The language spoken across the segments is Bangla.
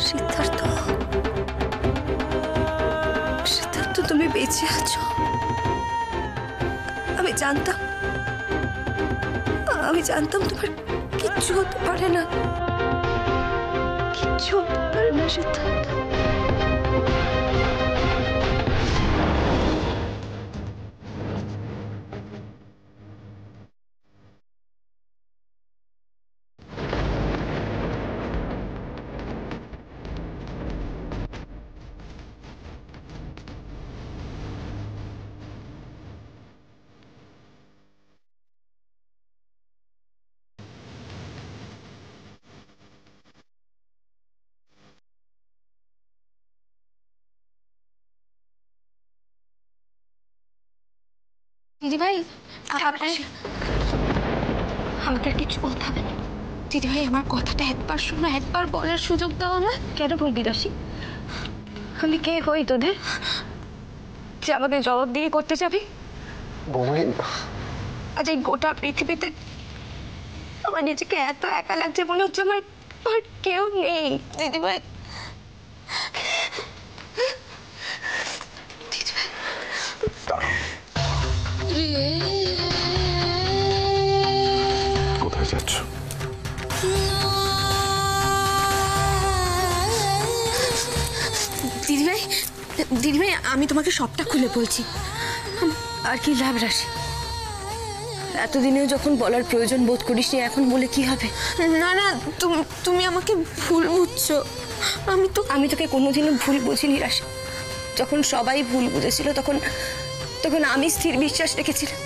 সিদ্ধার্থ, সিদ্ধার্থ তুমি বেঁচে আছো। আমি জানতাম তোমার কিচ্ছু হতে পারে না, কিচ্ছু হতে পারে না সিদ্ধার্থ। দিদিভাই, আমাকে কিছু বলতে হবে না। দিদিভাই, আমার কথাটা একবার শোনো, একবার বলার সুযোগ দাও আমার। কেন বলবি রাশি? আমি কে হই তোদের যে আমাকে জবাব দিয়ে করতে যাবি? আজ এই গোটা পৃথিবীতে আমার নিজেকে এত একা লাগছে, মনে হচ্ছে আমার আর কেউ নেই। দিদিভাই, কোথায় যাচ্ছ? দিদিভাই, দিদিভাই, আমি তোমাকে সবটা খুলে বলছি। আর কি লাভ রাশি? এতদিনেও যখন বলার প্রয়োজন বোধ করিস, এখন বলে কি হবে? না না, তুমি আমাকে ভুল বুঝছো। আমি তোকে কোনোদিনও ভুল বুঝিনি রাশি। যখন সবাই ভুল বুঝেছিল তখন আমি স্থির বিশ্বাস রেখেছিলাম,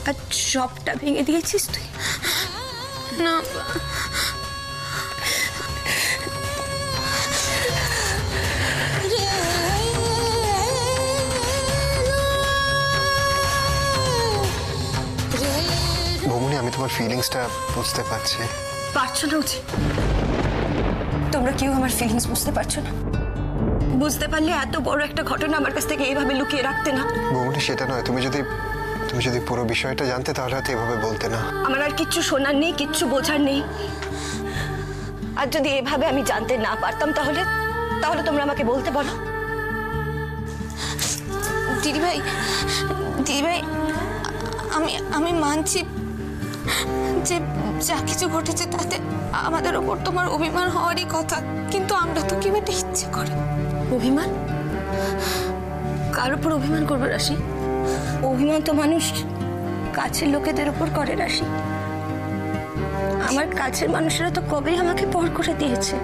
আর সবটা ভেঙে দিয়েছিস তুই। না, বৌমনি, আমি তোমার ফিলিংসটা বুঝতে পারছি। পারছো না উচিত? তোমরা কেউ আমার ফিলিংস বুঝতে পারছো না। বুঝতে পারলে এত বড় একটা ঘটনা আমার কাছ থেকে এইভাবে লুকিয়ে রাখতে না। বৌমনি, সেটা নয়। তুমি যদি পুরো বিষয়টা জানতে, তাহলে হয়তো এভাবে বলতে না। আমার আর কিচ্ছু শোনার নেই, কিচ্ছু বোঝার নেই। আর যদি এভাবে আমি জানতে না পারতাম, তাহলে তোমরা আমাকে বলতে বলো। দিদিভাই, দিদিভাই, আমি মানছি যে যা কিছু ঘটেছে তাতে আমাদের ওপর তোমার অভিমান হওয়ারই কথা, কিন্তু আমরা তো কেউ এটা ইচ্ছে করে। অভিমান? কার উপর অভিমান করবে রাশি? অভিমান তো মানুষ কাছের লোকেদের উপর করে রাশি। আমার কাছের মানুষেরা তো কবেই আমাকে পর করে দিয়েছে।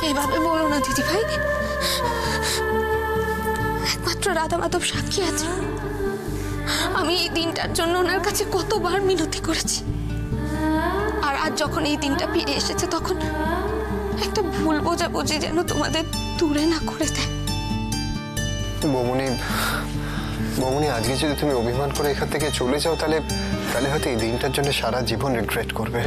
এভাবে বলো না দিদিভাই, একমাত্র রাধা মাধব সাক্ষী আছে। আমি এই দিনটার জন্য ওনার কাছে কতবার মিনতি করেছি, আর আজ যখন এই দিনটা ফিরে এসেছে, তখন একটা ভুল বোঝাবুঝি যেন তোমাদের দূরে না করে দেয়। বৌমনি, আজকে যদি তুমি অভিমান করে এখান থেকে চলে যাও, তাহলে হয়তো এই দিনটার জন্য সারা জীবন রিগ্রেট করবে।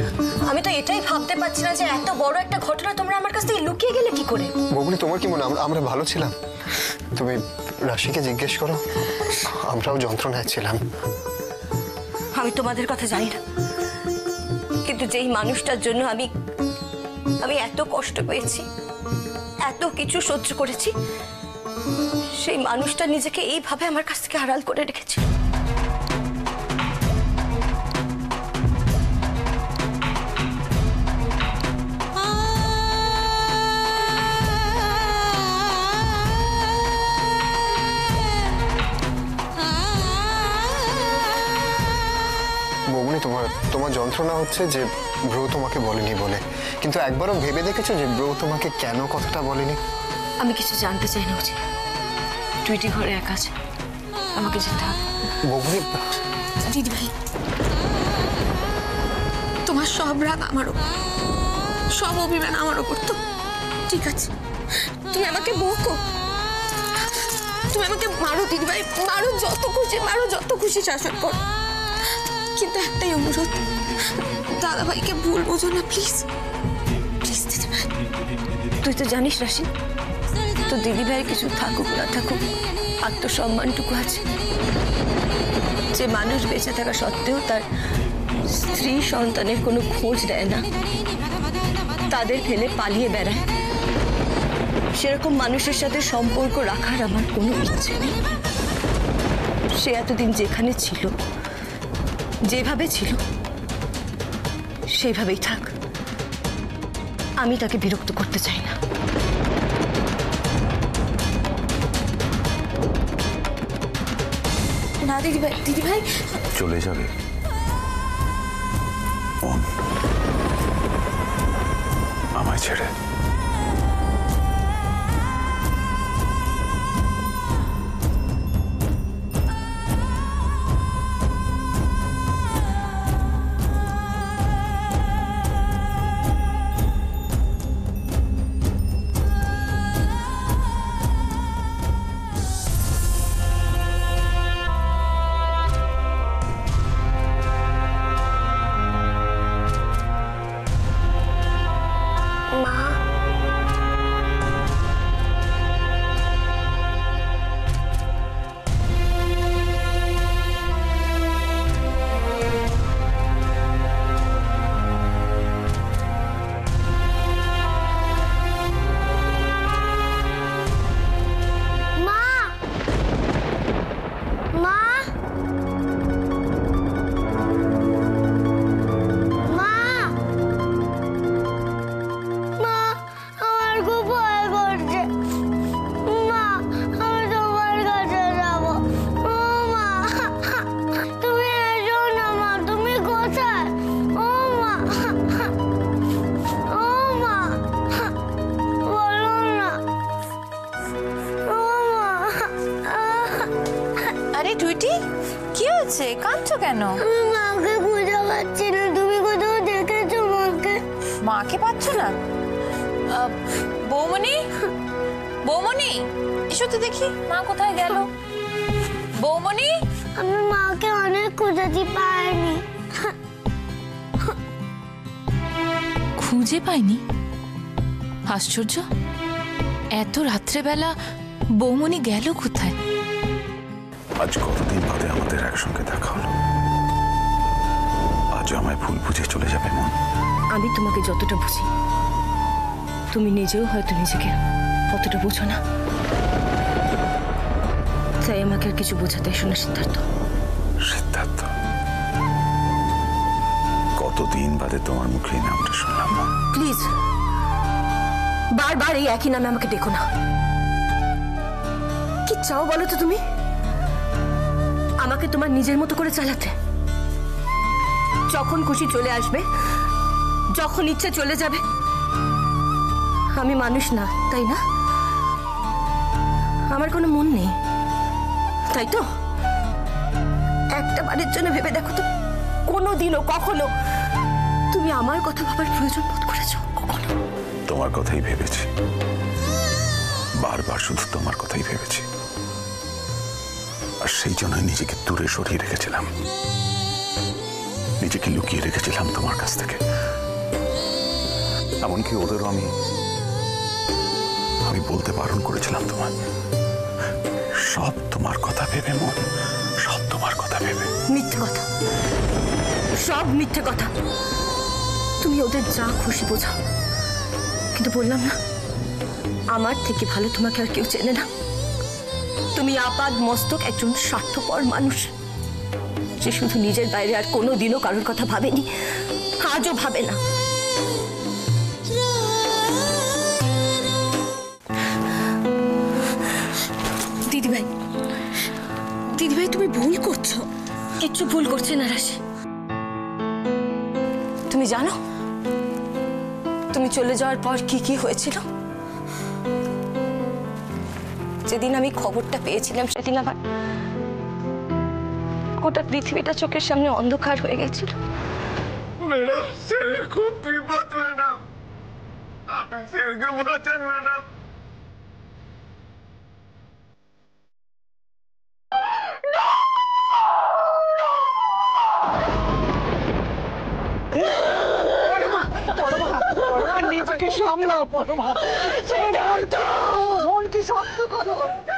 আমি তো এটাই ভাবতে পারছি না যে এত বড় একটা ঘটনা তোমরা আমার কাছ থেকে লুকিয়ে গেলে কি করে। বৌমনি, তোমার কি মনে আমরা ভালো ছিলাম? তুমি রাশিকে জিজ্ঞেস করো, আমরাও যন্ত্রণায় ছিলাম। আমি তোমাদের কথা জানি না, কিন্তু যেই মানুষটার জন্য আমি এত কষ্ট পেয়েছি, এত কিছু সহ্য করেছি, সেই মানুষটা নিজেকে এইভাবে আমার কাছ থেকে আড়াল করে রেখেছিল। বৌমনি, তোমার যন্ত্রণা হচ্ছে যে ব্রো তোমাকে বলেনি বলে, কিন্তু একবারও ভেবে দেখেছো যে ব্রো তোমাকে কেন কথাটা বলেনি? আমি কিছু জানতে চাই না উচিত। টুইটি ঘরে একা আছে, আমাকে যেতে হবে। বৌমনি, দিদিভাই, তোমার সব রাগ আমার ওপর, সব অভিমান আমার ওপর। তো ঠিক আছে, তুমি আমাকে বকো, তুমি আমাকে মারো দিদিভাই, মারো, যত খুশি শাসন করো, কিন্তু একটাই অনুরোধ, দাদাভাইকে ভুল বোঝো না প্লিজ, প্লিজ দিদিভাই। তুই তো জানিস রাশি, তো দিদি ভাইয়ের কিছু থাকুক না থাকুক, আত্মসম্মানটুকু আছে। যে মানুষ বেঁচে থাকা সত্ত্বেও তার স্ত্রী সন্তানের কোনো খোঁজ দেয় না, তাদের ফেলে পালিয়ে বেড়ায়, সেরকম মানুষের সাথে সম্পর্ক রাখার আমার কোনো ইচ্ছে নেই। সে এতদিন যেখানে ছিল, যেভাবে ছিল, সেইভাবেই থাক। আমি তাকে বিরক্ত করতে চাই না। না দিদিভাই, দিদিভাই চলে যাবে মন আমায় ছেড়ে? কি হয়েছে? কাঁদছো কেন? মাকে খুঁজে পাচ্ছি না। তুমি কোথাও দেখেছো মাকে? মাকে পাচ্ছ না? বৌমনি, বৌমনি এসো তো দেখি মা কোথায় গেল। বৌমনি, আমি মাকে অনেক খুঁজেছি, পাইনি। খুঁজে পাইনি? আশ্চর্য, এত রাত্রেবেলা বৌমনি গেল কোথায়? আজ কতদিন বাদে আমাদের একসঙ্গে দেখা হলো। আজ আমায় ভুল বুঝে চলে যাবে মন? আমি তোমাকে যতটা বুঝি, তুমি নিজেও হয়তো নিজেকে অতটা বুঝো না। তাই আমাকে আর কিছু বোঝাতে এসো না সিদ্ধার্থ। সিদ্ধার্থ, কতদিন বাদে তোমার মুখে এই নামটা শুনলাম মন। প্লিজ বারবার এই একই নামে আমাকে ডেকো না। কি চাও বলো তো তুমি? আমাকে তোমার নিজের মতো করে চালাতে? যখন খুশি চলে আসবে, যখন ইচ্ছে চলে যাবে। আমি মানুষ না, তাই না? আমার কোনো মন নেই, তাই তো? একটা বারের জন্য ভেবে দেখো তো, কোনোদিনও কখনো তুমি আমার কথা ভাবার প্রয়োজন বোধ করেছো? কখনো? তোমার কথাই ভেবেছি, বারবার শুধু তোমার কথাই ভেবেছি। আর সেই জন্যই নিজেকে দূরে সরিয়ে রেখেছিলাম, নিজেকে লুকিয়ে রেখেছিলাম তোমার কাছ থেকে। এমনকি ওদেরও আমি বলতে বারণ করেছিলাম তোমার। সব তোমার কথা ভেবে মন, সব তোমার কথা ভেবে। মিথ্যে কথা, সব মিথ্যে কথা। তুমি ওদের যা খুশি বোঝাও, কিন্তু বললাম না, আমার থেকে ভালো তোমাকে আর কেউ চেনে না। তুমি আপাদ মস্তক একজন স্বার্থপর মানুষ, যে শুধু নিজের বাইরে আর কোনোদিনও কারোর কথা ভাবেনি, আজও ভাবে না। দিদিভাই, দিদিভাই তুমি ভুল করছো। কিচ্ছু ভুল করছে না রাশি। তুমি জানো তুমি চলে যাওয়ার পর কি কি হয়েছিল? যেদিন আমি খবরটা পেয়েছিলাম, সেদিন আবার গোটা পৃথিবীটা চোখের সামনে অন্ধকার হয়ে গেছিল। ম্যাডাম, ছেলে খুব বিপদ ম্যাডাম, আপনি ছেলেকে বাঁচান ম্যাডাম। নিজেকে সামলাও পরমা। মনকে সত্য কথা বলতে।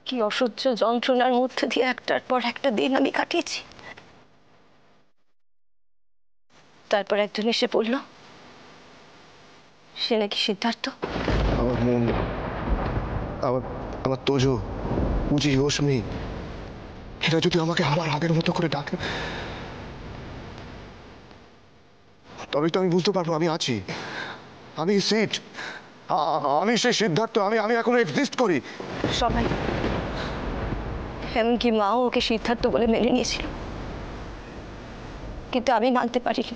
কি অসহ্য যন্ত্রণার মধ্যে দিয়ে একটার পর একটা দিন আমি কাটিয়েছি। তারপর একজন এসে পড়ল, সে নাকি সিদ্ধার্থ। আমার মন, আমার তোজো, পুঁজি, রশ্মি, এরা যদি আমাকে আবার আগের মতো করে ডাকে, তবেই তো আমি বুঝতে পারবো আমি আছি, আমি সিট, আমি সেই সিদ্ধার্থ, আমি এখনো এক্সিস্ট করি। সবাই, এমনকি মাও ওকে সিদ্ধার্থ বলে মেনে নিয়েছিল, কিন্তু আমি মানতে পারিনি।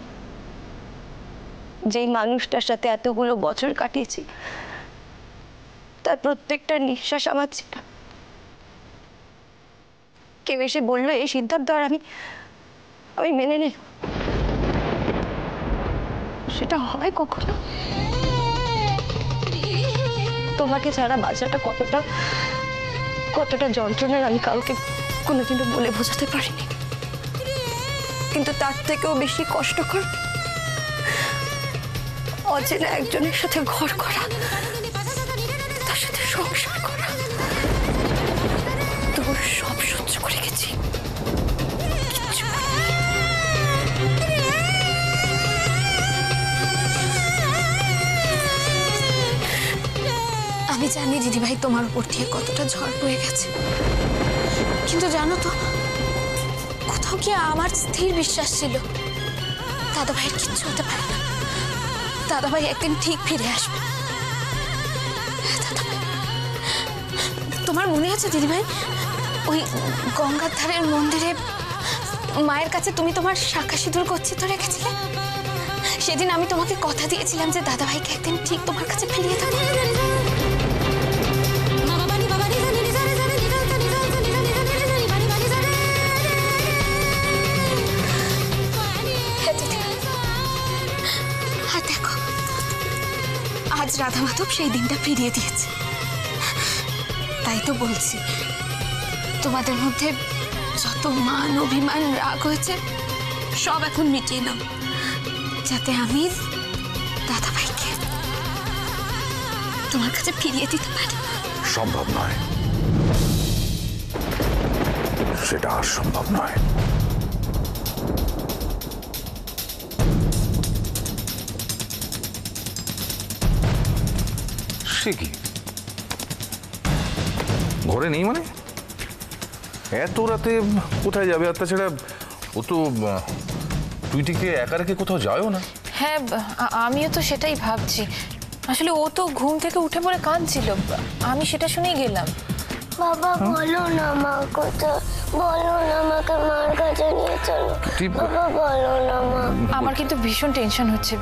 যেই মানুষটার সাথে এতগুলো বছর কাটিয়েছি, তার প্রত্যেকটা নিঃশ্বাস আমার ছিল। কেউ এসে বললো এই সিদ্ধার্থ, আর আমি মেনে নেই। সেটা হয় কখনো? তোমাকে ছাড়া বাঁচাটা কতটা যন্ত্রণার আমি কাউকে কোনোদিনও বলে বোঝাতে পারিনি। কিন্তু তার থেকেও বেশি কষ্টকর অচেনা একজনের সাথে ঘর করা, তার সাথে সংসার করা। তবু সব সহ্য করে গেছি, কিচ্ছু বলিনি। আমি জানি দিদিভাই তোমার উপর দিয়ে কতটা ঝড় বয়ে গেছে, কিন্তু জানো তো, কোথাও কি আমার স্থির বিশ্বাস ছিল দাদাভাইয়ের কিচ্ছু হতে পারে না। দাদাভাই একদিন ঠিক ফিরে আসবে। দাদাভাই, তোমার মনে আছে দিদিভাই, ওই গঙ্গার ধারের মন্দিরে মায়ের কাছে তুমি তোমার শাঁখা সিঁদুর গচ্ছিত রেখেছিলে? সেদিন আমি তোমাকে কথা দিয়েছিলাম যে দাদাভাইকে একদিন ঠিক তোমার কাছে ফিরিয়ে দেবো। আর দেখো, আজ রাধা মাধব সেই দিনটা ফিরিয়ে দিয়েছে। তাই তো বলছি, তোমাদের মধ্যে যত মান, অভিমান, রাগ হয়েছে সব এখন মিটিয়ে নাও, যাতে আমি দাদাভাইকে তোমার কাছে ফিরিয়ে দিতে পারি। সম্ভব নয়, সেটা আর সম্ভব নয়। সে কি ঘরে নেই? মানে এত রাতে কোথায় যাবে? আর তাছাড়া ও তো টুইটিকে একা রেখে কোথাও যায়ও না। হ্যাঁ, আমিও তো সেটাই ভাবছি। আসলে ও তো ঘুম থেকে উঠে পড়ে কাঁদছিল, আমি সেটা শুনেই গেলাম। বাবা বলো না মা কোথায়, বলো না আমাকে মার কাছে নিয়ে চলো। বাবা বলো না মা। আমার কিন্তু ভীষণ টেনশন হচ্ছে।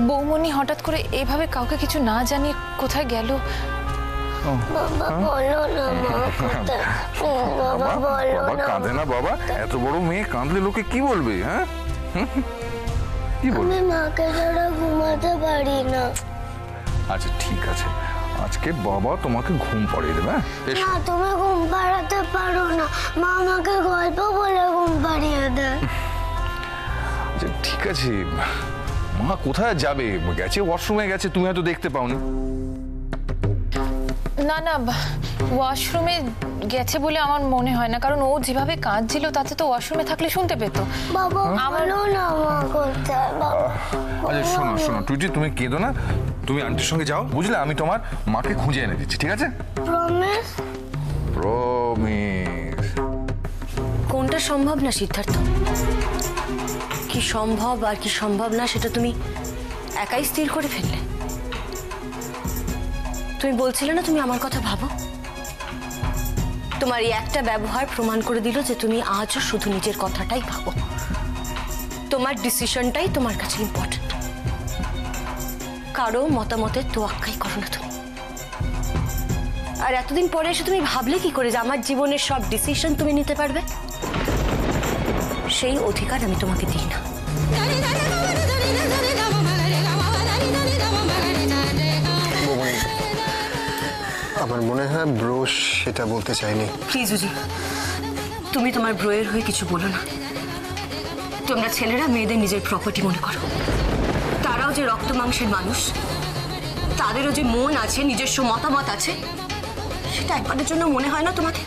বৌমনি হঠাৎ করে এভাবে কাউকে কিছু না জানিয়ে কোথায় গেল। বাবা বলো না মা কোথায়, বাবা বলো না। কাঁদে না বাবা, এত বড় মেয়ে কাঁদলে লোকে কি বলবে? হ্যাঁ, কি বলবে? আমি মাকে ছাড়া ঘুমাতে পারি না। আচ্ছা ঠিক আছে, আজকে বাবা তোমাকে ঘুম পাড়িয়ে দেবে। না, তুমি ঘুম পাড়াতে পারো না, মা আমাকে গল্প বলে ঘুম পাড়িয়ে দেয়। আচ্ছা ঠিক আছে, মা কোথায় যাবে? গেছে ওয়াশরুমে গেছে, তুমি হয়তো দেখতে পাওনি। না না, ওয়াশরুমে গেছে বলে আমার মনে হয় না, কারণ ও যেভাবে কাঁদছিল তাতে তো ওয়াশরুমে থাকলে শুনতে পেত। বাবা বলো না মা কোথায়, বাবা। আচ্ছা শোনো শোনো টুইটি, তুমি কেঁদো না, তুমি আন্টির সঙ্গে যাও, বুঝলে? আমি তোমার মাকে খুঁজে এনে দিচ্ছি, ঠিক আছে? প্রমিস? প্রমিস। কোনটা সম্ভব না সিদ্ধার্থ? কি সম্ভব আর কি সম্ভব না সেটা তুমি একাই স্থির করে ফেললে। তুমি বলছিলে না তুমি আমার কথা ভাবো? তোমার এই একটা ব্যবহার প্রমাণ করে দিল যে তুমি আজও শুধু নিজের কথাটাই ভাবো। তোমার ডিসিশনটাই তোমার কাছে ইম্পর্টেন্ট, কারো মতামতের তোয়াক্কাই করো না তুমি। আর এতদিন পরে এসে তুমি ভাবলে কি করে যে আমার জীবনের সব ডিসিশন তুমি নিতে পারবে? সেই অধিকার আমি তোমাকে দিই না। আমার মনে হয় ব্রো সেটা বলতে চাইনি। প্লিজ উজি, তুমি তোমার ব্রোয়ের হয়ে কিছু বলো না। তোমরা ছেলেরা মেয়েদের নিজের প্রপার্টি মনে করো, তারাও যে রক্ত মাংসের মানুষ তাদেরও যে মন আছে, নিজস্ব মতামত আছে, সেটা একবারের জন্য মনে হয় না তোমাকে?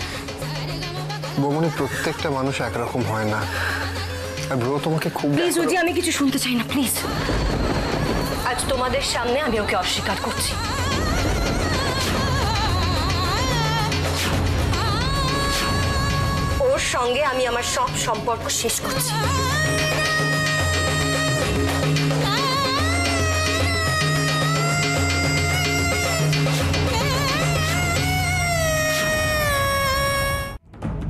বৌমনি, প্রত্যেকটা মানুষ একরকম হয় না। আর ব্রো তোমাকে খুব প্লিজ ওজি, আমি কিছু শুনতে চাই না, প্লিজ। আজ তোমাদের সামনে আমি ওকে অস্বীকার করছি। ওর সঙ্গে আমি আমার সব সম্পর্ক শেষ করছি।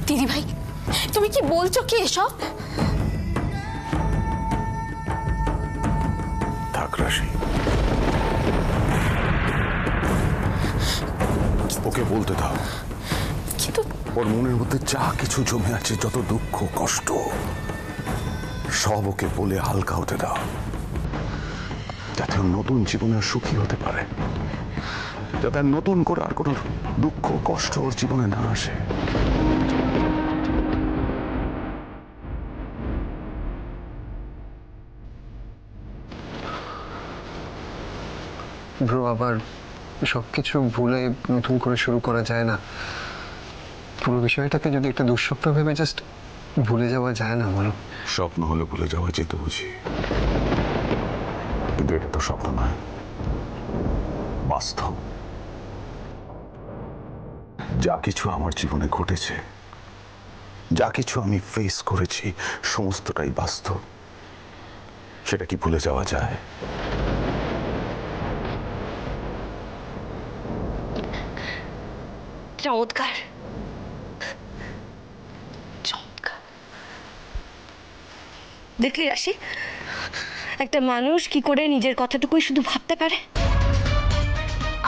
দিদি ভাই, তুমি কি বলছো কি এসব? থাক রাশি, ওকে বলতে দাও। কিন্তু ওর মনের মধ্যে যা কিছু জমে আছে, যত দুঃখ কষ্ট, সব ওকে বলে হালকা হতে দাও, যাতে ওর নতুন জীবনে সুখী হতে পারে, যাতে আর নতুন করে আর কোনো দুঃখ কষ্ট ওর জীবনে না আসে। ব্রো, আবার সবকিছু ভুলে নতুন করে শুরু করা যায় না। পুরো বিষয়টাকে যদি একটা দুঃস্বপ্ন ভেবে জাস্ট ভুলে যাওয়া যায় না বলো? স্বপ্ন হলে ভুলে যাওয়া যেত বুঝি, কিন্তু এটা তো স্বপ্ন নয়, বাস্তব। যা কিছু আমার জীবনে ঘটেছে, যা কিছু আমি ফেস করেছি, সমস্তটাই বাস্তব। সেটা কি ভুলে যাওয়া যায়? চমৎকার, চমৎকার। দেখলি রাশি, একটা মানুষ কি করে নিজের কথাটুকুই শুধু ভাবতে পারে।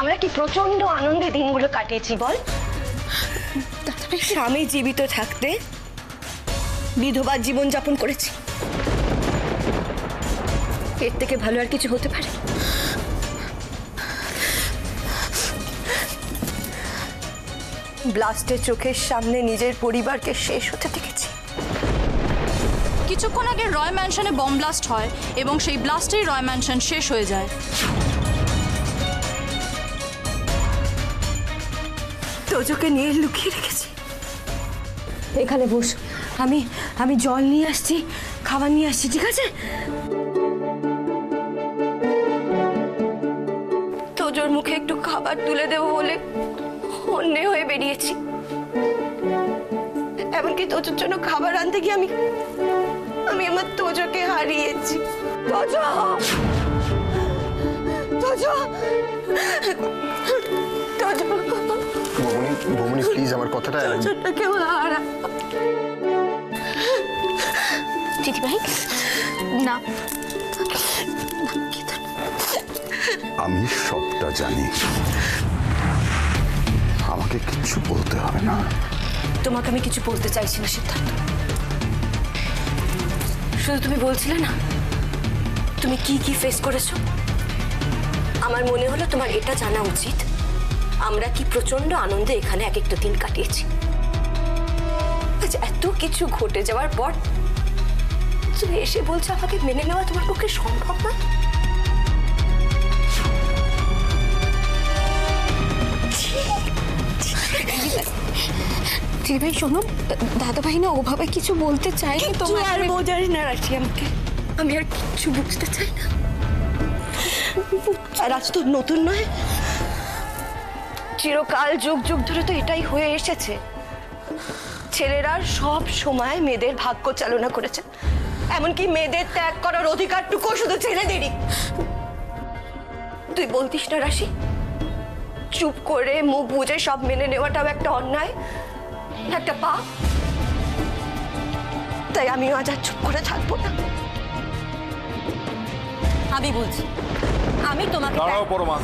আমরা কি প্রচন্ড আনন্দে দিনগুলো কাটিয়েছি বল। স্বামী জীবিত থাকতে বিধবার জীবন যাপন করেছি। এর থেকে ভালো আর কিছু হতে পারে? ব্লাস্টের চোখের সামনে নিজের পরিবারকে শেষ হতে দেখেছি। কিছুক্ষণ আগে রয় ম্যানশনে বম ব্লাস্ট হয় এবং সেই ব্লাস্টেই রয় ম্যানশন শেষ হয়ে যায়। তোজোকে নিয়ে লুকিয়ে রেখেছি। এখানে বস, আমি জল নিয়ে আসছি, খাবার নিয়ে আসছি, ঠিক আছে? তোজোর মুখে একটু খাবার তুলে দেবো বলে অন্য হয়ে বেরিয়েছি। এমনকি তোজোর জন্য খাবার আনতে গিয়ে আমি আমার তোজোকে হারিয়েছি। তোজো, তোজো, তোজো। বৌমনি প্লিজ আমার কথাটা। তোজোটাকে হারা। দিদি ভাই, না, আমি সবটা জানি, আমাকে কিচ্ছু বলতে হবে না। তোমাকে আমি কিছু বলতে চাইছি না সিদ্ধার্থ। শুধু তুমি বলছিলে না তুমি কি কি ফেস করেছো। আমার মনে হলো তোমার এটা জানা উচিত আমরা কি প্রচন্ড আনন্দে এখানে এক একটা দিন কাটিয়েছি। আজ এত কিছু ঘটে যাওয়ার পর তুমি এসে বলছো আমাকে মেনে নেওয়া তোমার পক্ষে সম্ভব না। দিদি ভাই শোনো, দাদা ভাই না ওভাবে কিছু বলতে চাইনি। তোমার আর বোঝার না রাখি আমাকে, আমি আর কিছু বুঝতে চাই না। আর আজ তো নতুন নয়, চিরকাল যুগ যুগ ধরে তো এটাই হয়ে এসেছে। ছেলেরা সব সময় মেয়েদের ভাগ্য চালনা করেছে, এমনকি মেয়েদের ত্যাগ করার অধিকারটুকু শুধু ছেলেদেরই। তুই বলতিস না রাশি, চুপ করে মুখ বুঝে সব মেনে নেওয়াটাও একটা অন্যায়, একটা পাপ। তাই আমি আজ আর চুপ করে থাকবো না। আমি বলছি, আমি তোমাকে দাঁড়াও পরমা।